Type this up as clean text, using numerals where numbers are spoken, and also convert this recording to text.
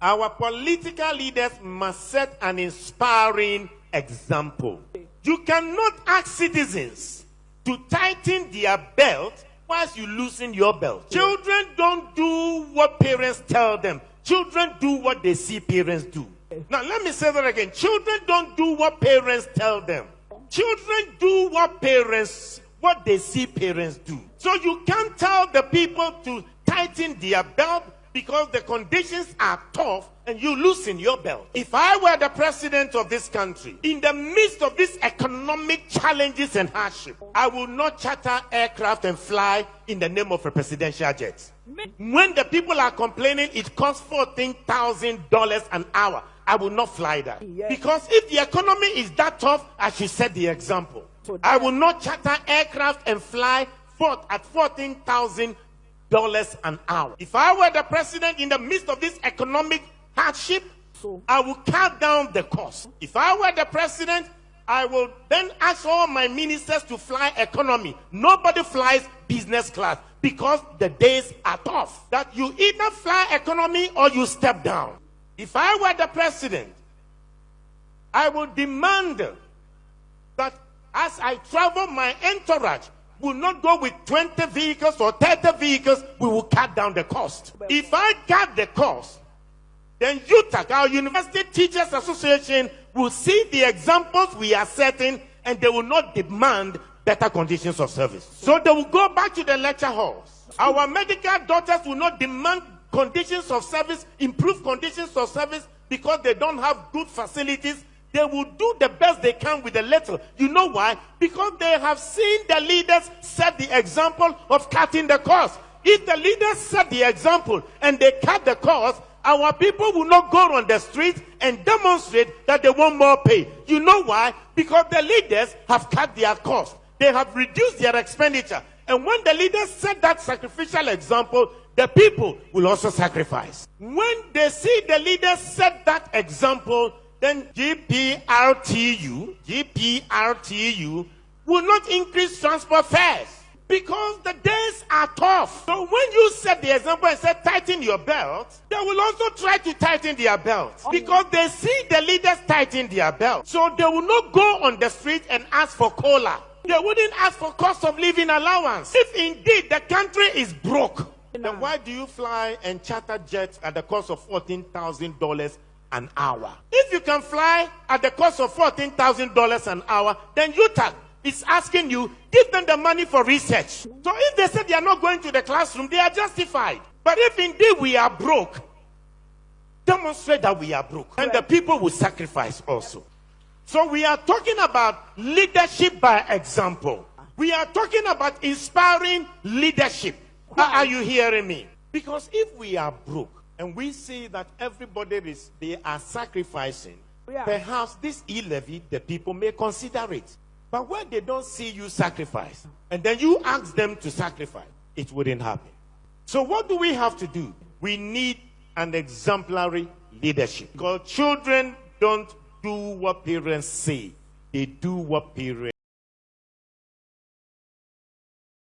Our political leaders must set an inspiring example. You cannot ask citizens to tighten their belt whilst you loosen your belt. Children don't do what parents tell them. Children do what they see parents do. Now let me say that again. Children don't do what parents tell them. Children do what they see parents do. So you can't tell the people to tighten their belt because the conditions are tough and you loosen your belt. If I were the president of this country, in the midst of these economic challenges and hardship, I will not charter aircraft and fly in the name of a presidential jet. When the people are complaining it costs $14,000 an hour, I will not fly that. Because if the economy is that tough, I should set the example. I will not charter aircraft and fly at $14,000 an hour. If I were the president in the midst of this economic hardship, I will cut down the cost. If I were the president, I will then ask all my ministers to fly economy. Nobody flies business class because the days are tough. That you either fly economy or you step down. If I were the president, I will demand that as I travel, my entourage will not go with 20 vehicles or 30 vehicles. We will cut down the cost. If I cut the cost, then UTAC, our University Teachers Association, will see the examples we are setting and they will not demand better conditions of service. So they will go back to the lecture halls. Our medical doctors will not demand conditions of service, improved conditions of service because they don't have good facilities. They will do the best they can with the little. You know why? Because they have seen the leaders set the example of cutting the cost. If the leaders set the example and they cut the cost, our people will not go on the streets and demonstrate that they want more pay. You know why? Because the leaders have cut their cost. They have reduced their expenditure. And when the leaders set that sacrificial example, the people will also sacrifice. When they see the leaders set that example, then GPRTU will not increase transport fares because the days are tough. So when you set the example and say tighten your belt, they will also try to tighten their belt because they see the leaders tighten their belt. So they will not go on the street and ask for cola. They wouldn't ask for cost of living allowance. If indeed the country is broke, then why do you fly and charter jets at the cost of $14,000 an hour? If you can fly at the cost of $14,000 an hour, then UTAC is asking you, give them the money for research. So if they say they are not going to the classroom, they are justified. But if indeed we are broke, demonstrate that we are broke. And the people will sacrifice also. So we are talking about leadership by example. We are talking about inspiring leadership. Are you hearing me? Because if we are broke and we see that everybody they are sacrificing, perhaps this e-levy, the people may consider it. But when they don't see you sacrifice, and then you ask them to sacrifice, it wouldn't happen. So what do we have to do? We need an exemplary leadership. Because children don't do what parents say. They do what parents